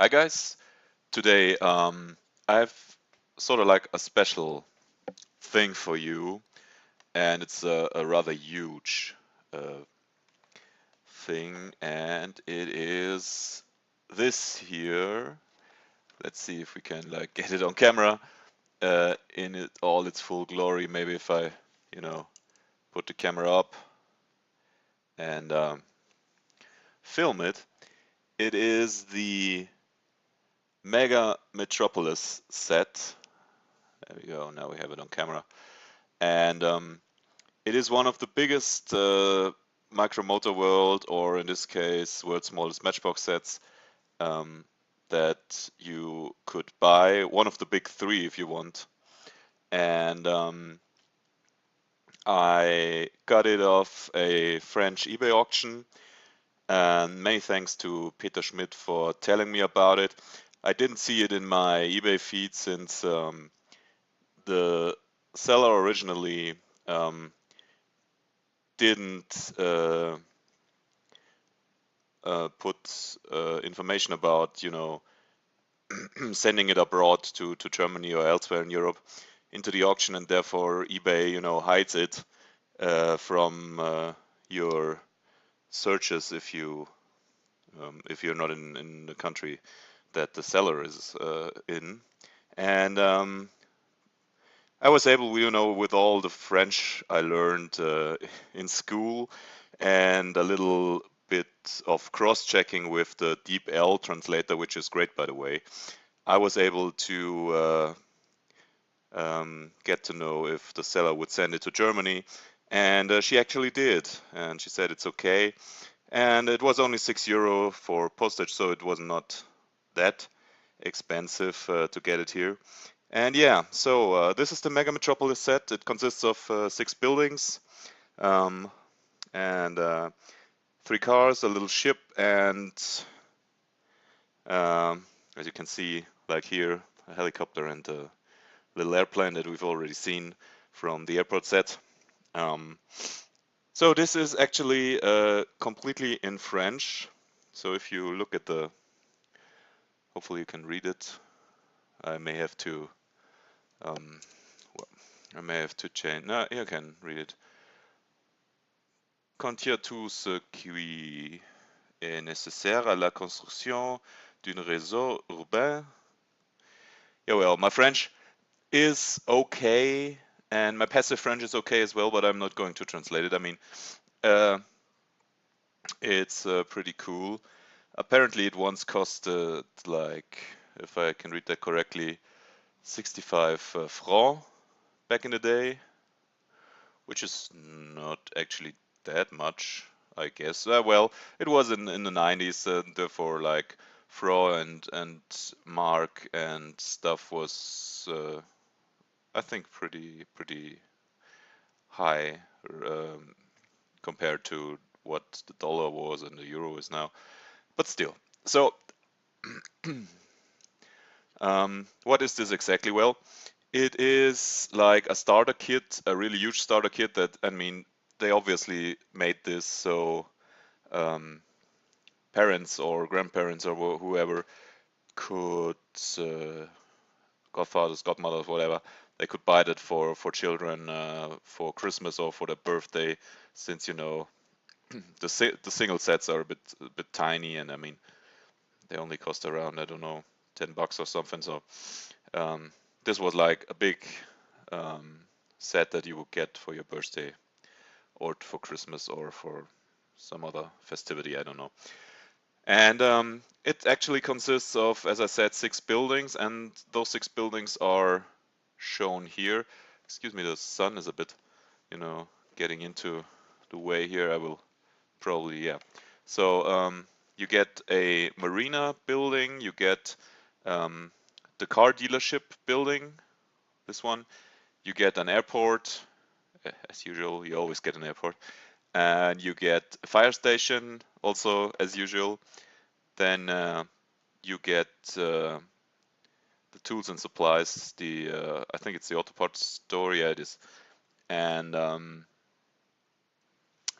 Hi guys, today I have sort of like a special thing for you, and it's a rather huge uh, thing, and it is this here. Let's see if we can like get it on camera in all its full glory. Maybe if I, you know, put the camera up and film it. It is the Mega Metropolis set. There we go. Now we have it on camera. And it is one of the biggest Micromotor World, or in this case, World's Smallest Matchbox sets that you could buy. One of the big three, if you want. And I got it off a French eBay auction. And many thanks to Peter Schmidt for telling me about it. I didn't see it in my eBay feed since the seller originally didn't put information about, sending it abroad to Germany or elsewhere in Europe into the auction, and therefore eBay, hides it from your searches if you're not in the country that the seller is in. And I was able, with all the French I learned in school and a little bit of cross-checking with the DeepL translator, which is great, by the way, I was able to get to know if the seller would send it to Germany. And she actually did, and she said it's okay. And it was only €6 for postage, so it was not that expensive to get it here. And yeah, so this is the Mega Metropolis set. It consists of 6 buildings um, and 3 cars, a little ship, and as you can see, like here, a helicopter and a little airplane that we've already seen from the airport set. So this is actually completely in French. So if you look at hopefully you can read it. I may have to change. No, you can read it. Contient tout ce qui est nécessaire à la construction d'un réseau urbain. Yeah, well, my French is okay, and my passive French is okay as well, but I'm not going to translate it. I mean, it's pretty cool. Apparently, it once costed, like, if I can read that correctly, 65 francs back in the day, which is not actually that much, I guess. Well, it was in the 90s, therefore, like, franc and mark and stuff was, I think, pretty high compared to what the dollar was and the euro is now. But still, so what is this exactly? Well, it is like a starter kit, a really huge starter kit that, I mean, they obviously made this so parents or grandparents or whoever could, godfathers, godmothers, whatever, they could buy that for children for Christmas or for their birthday, since the single sets are a bit tiny, and I mean they only cost around, I don't know, $10 or something. So this was like a big set that you would get for your birthday or for Christmas or for some other festivity, I don't know. And it actually consists of, as I said, 6 buildings, and those 6 buildings are shown here. Excuse me, the sun is a bit, getting into the way here. I will probably, yeah. So you get a marina building, you get the car dealership building, this one. You get an airport, as usual, you always get an airport. And you get a fire station, also as usual. Then you get the tools and supplies, I think it's the auto parts store, yeah it is. And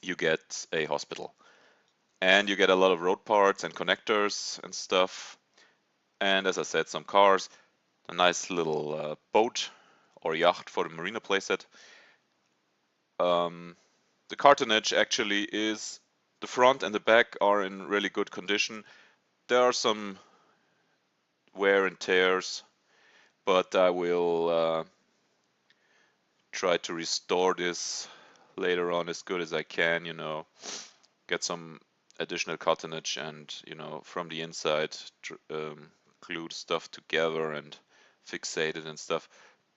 you get a hospital. And you get a lot of road parts and connectors and stuff. And as I said, some cars, a nice little boat or yacht for the marina playset. The cartonnage actually is, the front and the back are in really good condition. There are some wear and tears, but I will try to restore this later on as good as I can, you know, get some additional cartonnage and, you know, from the inside glue stuff together and fixate it and stuff.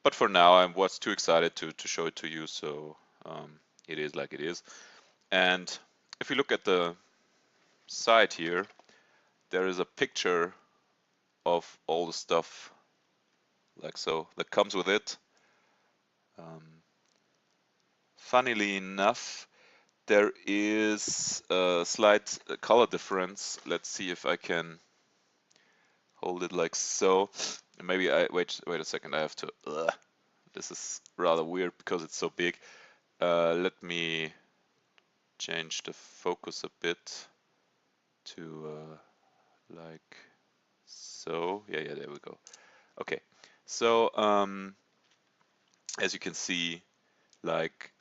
But for now, I was too excited to show it to you, so it is like it is. And if you look at the side here, there is a picture of all the stuff like so that comes with it. Funnily enough, there is a slight color difference. Let's see if I can hold it like so. Maybe I wait a second. I have to. This is rather weird because it's so big. Let me change the focus a bit to like so. Yeah, there we go. Okay, so as you can see, like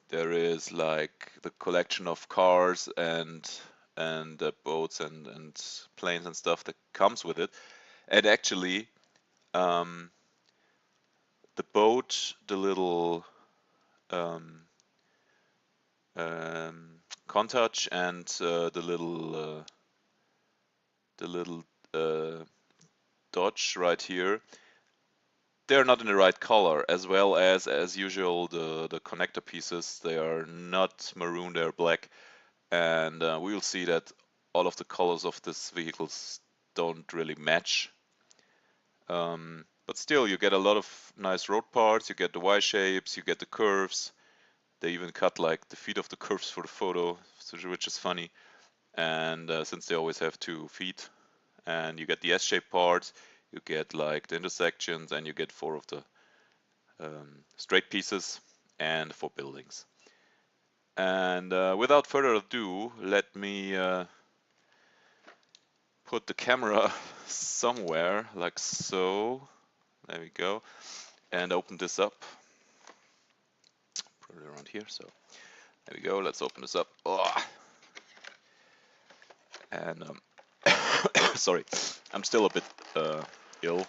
there is like the collection of cars and boats and planes and stuff that comes with it. And actually, the boat, the little Countach and the little Dodge right here, they're not in the right color, as well as usual the connector pieces, they are not maroon, they're black, and we will see that all of the colors of these vehicles don't really match. But still, you get a lot of nice road parts, you get the Y shapes, you get the curves. They even cut like the feet of the curves for the photo, which is funny. And since they always have 2 feet, and you get the S-shaped parts, you get like the intersections, and you get 4 of the straight pieces and 4 buildings. And without further ado, let me put the camera somewhere like so. There we go. And open this up. Put it around here. So there we go. Let's open this up. Oh. And sorry, I'm still a bit ill.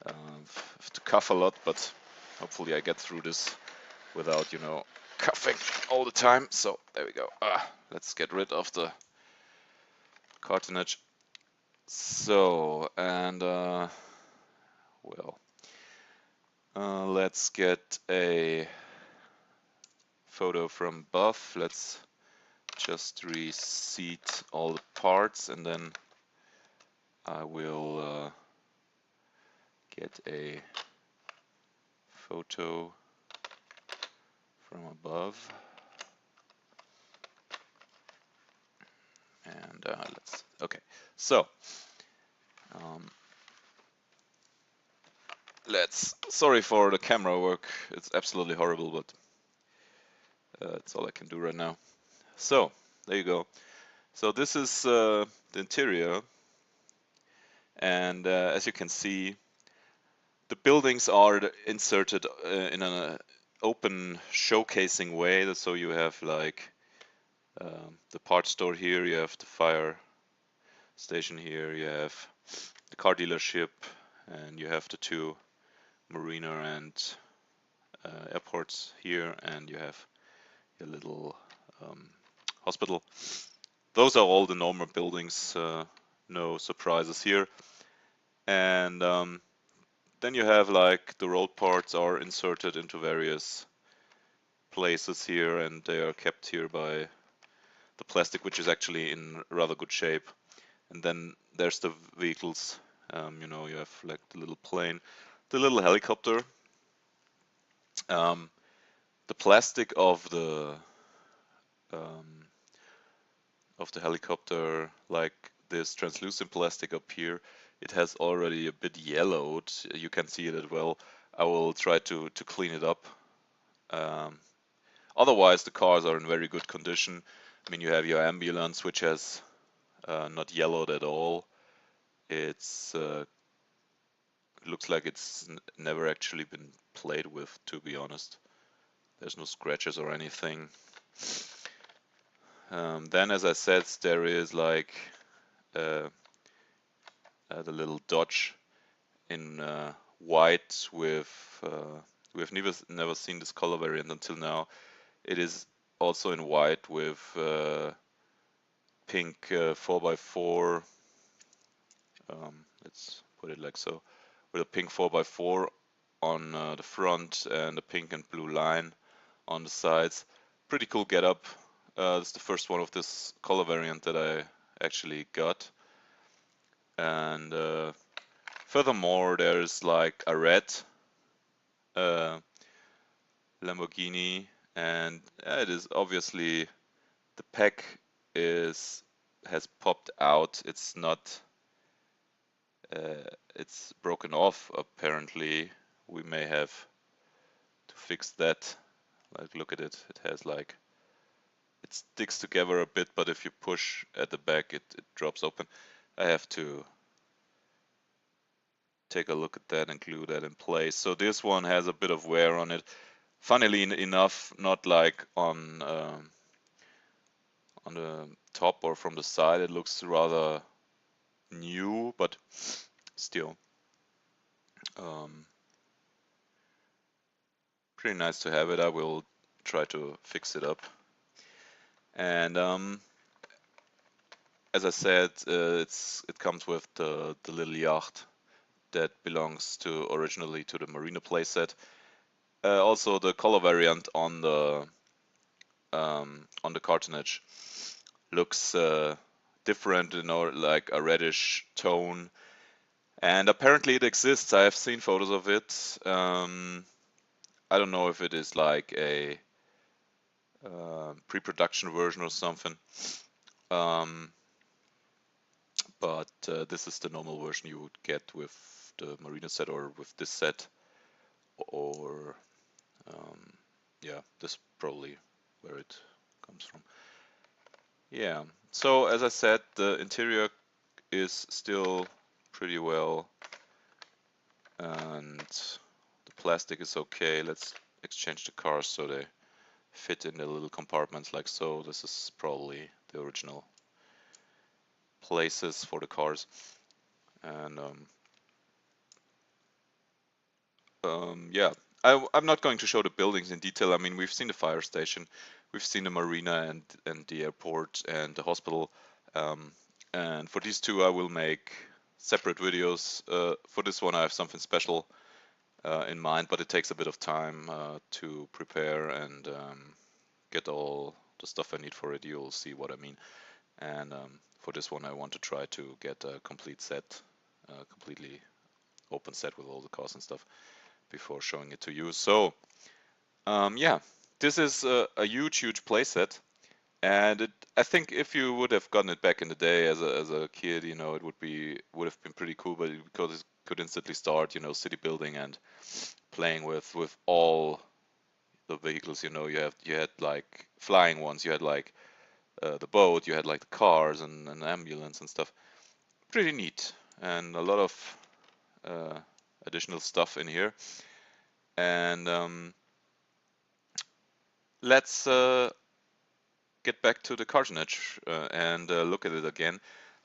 I have to cough a lot, but hopefully I get through this without, you know, coughing all the time. So there we go. Let's get rid of the cartonnage. So, and well, let's get a photo from above. Let's just reseat all the parts, and then I will get a photo from above. And okay, so sorry for the camera work, it's absolutely horrible, but that's all I can do right now. So there you go. So this is the interior, and as you can see, the buildings are inserted in an open showcasing way. So you have like the parts store here, you have the fire station here, you have the car dealership, and you have the 2 marina and airports here, and you have your little hospital. Those are all the normal buildings, no surprises here. And then you have like the road parts are inserted into various places here, and they are kept here by the plastic, which is actually in rather good shape. And then there's the vehicles. You know, you have like the little plane, the little helicopter. The plastic of the helicopter, like this translucent plastic up here, it has already a bit yellowed. You can see it as well. I will try to clean it up. Otherwise, the cars are in very good condition. I mean, you have your ambulance, which has not yellowed at all. It's looks like it's never actually been played with, to be honest. There's no scratches or anything. Then, as I said, there is like uh, the little Dodge in white with we've never seen this color variant until now. It is also in white with pink 4x4. Let's put it like so, with a pink 4x4 on the front and a pink and blue line on the sides. Pretty cool getup. This is the first one of this color variant that I actually got. And furthermore, there's like a red Lamborghini, and it is obviously the pack has popped out. It's not it's broken off apparently. We may have to fix that. Like, look at it. It has like it sticks together a bit, but if you push at the back, it drops open. I have to take a look at that and glue that in place. So this one has a bit of wear on it. Funnily enough, not like on the top or from the side. It looks rather new, but still pretty nice to have it. I will try to fix it up. And as I said, it comes with the little yacht that belongs to originally to the Metropolis Set. Also, the color variant on the cartonnage looks different, like a reddish tone. And apparently it exists. I have seen photos of it. I don't know if it is like a pre-production version or something. But this is the normal version you would get with the Marina set or with this set. Or yeah, this is probably where it comes from. Yeah, so as I said, the interior is still pretty well, and the plastic is okay. Let's exchange the cars so they fit in the little compartments like so. This is probably the original places for the cars. And yeah, I'm not going to show the buildings in detail. I mean, we've seen the fire station, we've seen the marina and the airport and the hospital. And for these two, I will make separate videos. For this one, I have something special in mind, but it takes a bit of time to prepare and get all the stuff I need for it. You'll see what I mean. And for this one, I want to try to get a complete set, completely open set with all the cars and stuff before showing it to you. So yeah, this is a huge playset, and I think if you would have gotten it back in the day as a kid, it would have been pretty cool, but because it could instantly start, city building and playing with all the vehicles. You had like flying ones, you had like the boat, you had like the cars and an ambulance and stuff. Pretty neat, and a lot of additional stuff in here. And let's get back to the cartonnage and look at it again.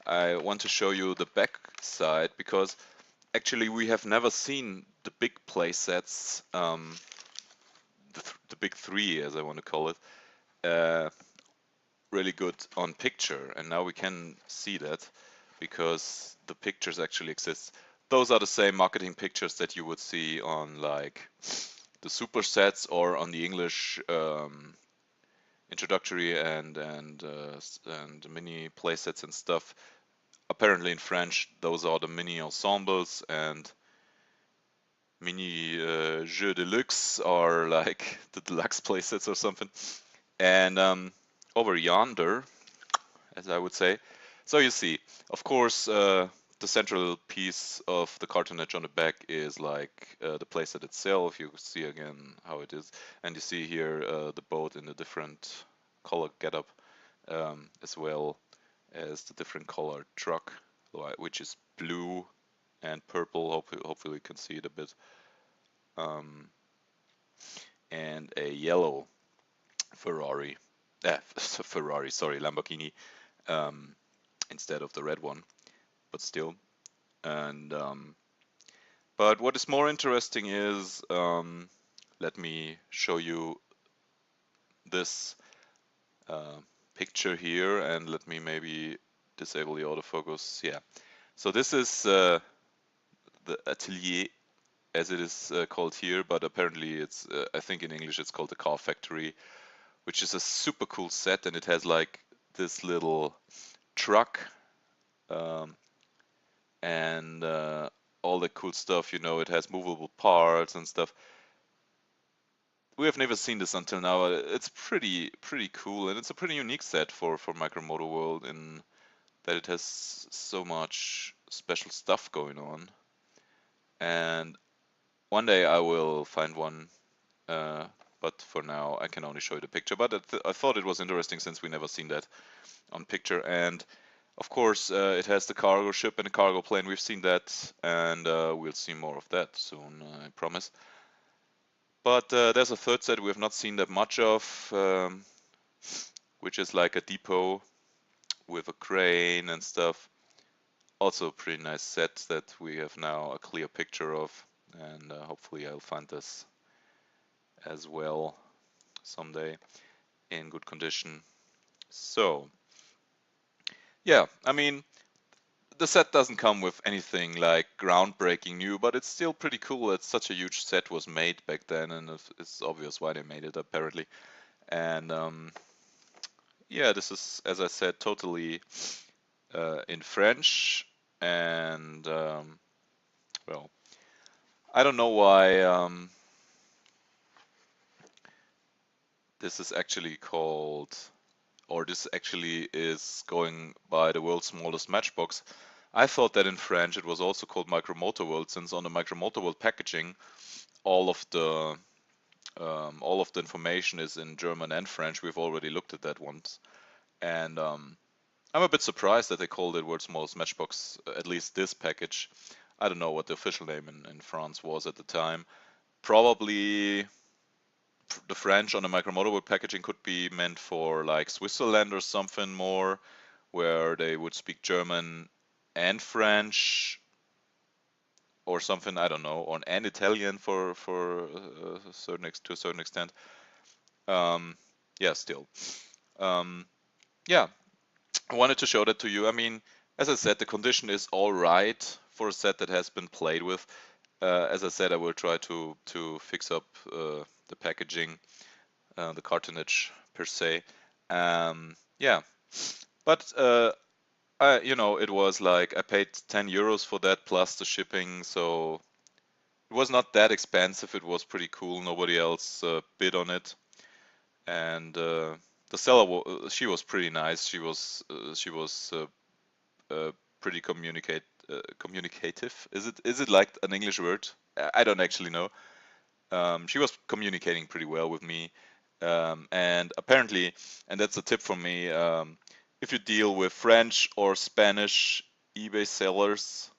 I want to show you the back side because actually we have never seen the big play sets, the big three as I want to call it, really good on picture, and now we can see that because the pictures actually exist. Those are the same marketing pictures that you would see on like the super sets or on the English introductory and mini playsets and stuff. Apparently in French, those are the mini ensembles, and mini jeux de luxe are like the deluxe playsets or something. And over yonder, as I would say. So you see, of course, the central piece of the cartonnage on the back is like the playset itself. You see again how it is, and you see here the boat in a different color getup. as well as the different colored truck, which is blue and purple. Hopefully you can see it a bit. And a yellow Ferrari, sorry, Lamborghini, instead of the red one, but still. And but what is more interesting is, let me show you this picture here, and let me maybe disable the autofocus. Yeah. So this is the atelier, as it is called here, but apparently it's, I think in English it's called the car factory, which is a super cool set, and it has like this little truck, and all the cool stuff, you know, it has movable parts and stuff. We have never seen this until now. It's pretty cool, and it's a pretty unique set for Micromoto World in that it has so much special stuff going on. And one day I will find one, but for now I can only show you the picture. But I thought it was interesting since we never seen that on picture. And of course, it has the cargo ship and the cargo plane. We've seen that, and we'll see more of that soon, I promise. But there's a third set we have not seen that much of, which is like a depot with a crane and stuff. Also a pretty nice set that we have now a clear picture of, and hopefully I'll find this as well someday in good condition. So yeah, I mean, the set doesn't come with anything like groundbreaking new, but it's still pretty cool that such a huge set was made back then, and it's obvious why they made it apparently. And yeah, this is, as I said, totally in French, and well, I don't know why this is actually called, or this actually is going by the world's smallest matchbox. I thought that in French it was also called Micromoto World, since on the Micromoto World packaging, all of the information is in German and French. We've already looked at that once, and I'm a bit surprised that they called it World's Smallest Matchbox, at least this package. I don't know what the official name in France was at the time. Probably the French on the Micromoto World packaging could be meant for like Switzerland or something more, where they would speak German and French or something, I don't know, and Italian for to a certain extent. Yeah, still. Yeah, I wanted to show that to you. I mean, as I said, the condition is all right for a set that has been played with. As I said, I will try to fix up the packaging, the cartonnage per se. Yeah, but you know, it was like I paid 10 euros for that plus the shipping, so it was not that expensive. It was pretty cool. Nobody else bid on it, and the seller, she was pretty nice. She was pretty communicative. Is it like an English word? I don't actually know. She was communicating pretty well with me, and apparently, and that's a tip from me. If you deal with French or Spanish eBay sellers,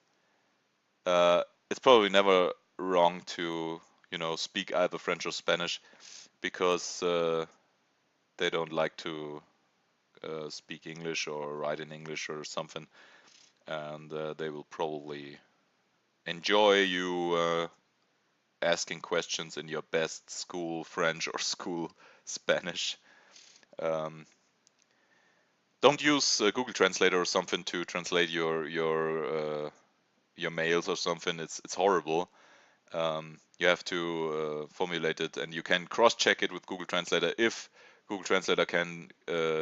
it's probably never wrong to, you know, speak either French or Spanish, because they don't like to speak English or write in English or something, and they will probably enjoy you asking questions in your best school French or school Spanish. Um, don't use Google Translator or something to translate your mails or something. It's horrible. You have to formulate it, and you can cross-check it with Google Translator. If Google Translator can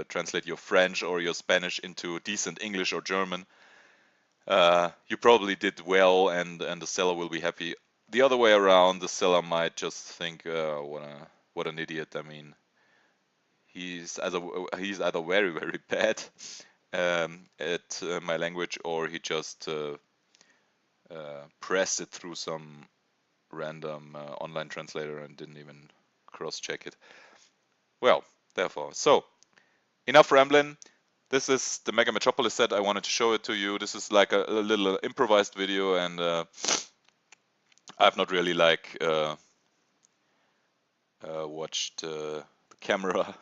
translate your French or your Spanish into decent English or German, you probably did well, and the seller will be happy. The other way around, the seller might just think, what an idiot. I mean, he's either very bad at my language, or he just pressed it through some random online translator and didn't even cross-check it. Well, therefore, so enough rambling. This is the Mega Metropolis set. I wanted to show it to you. This is like a little improvised video, and I've not really like watched the camera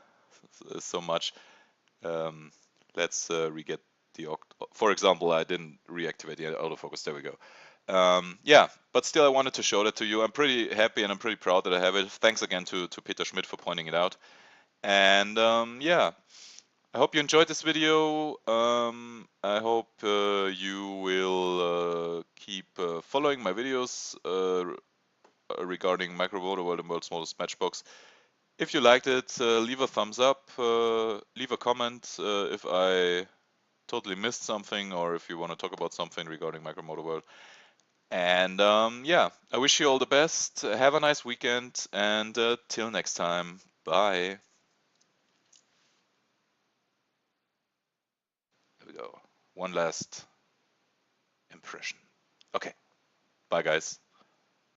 so much. Let's re-get the for example, I didn't reactivate the autofocus. There we go. Yeah, but still I wanted to show that to you. I'm pretty happy and I'm pretty proud that I have it. Thanks again to Peter Schmidt for pointing it out. And yeah, I hope you enjoyed this video. I hope you will keep following my videos regarding Micro Motor World and World's Smallest Matchbox. If you liked it, leave a thumbs up, leave a comment if I totally missed something or if you want to talk about something regarding Micro Motor World. And yeah, I wish you all the best. Have a nice weekend, and till next time, bye. There we go. One last impression. Okay, bye guys.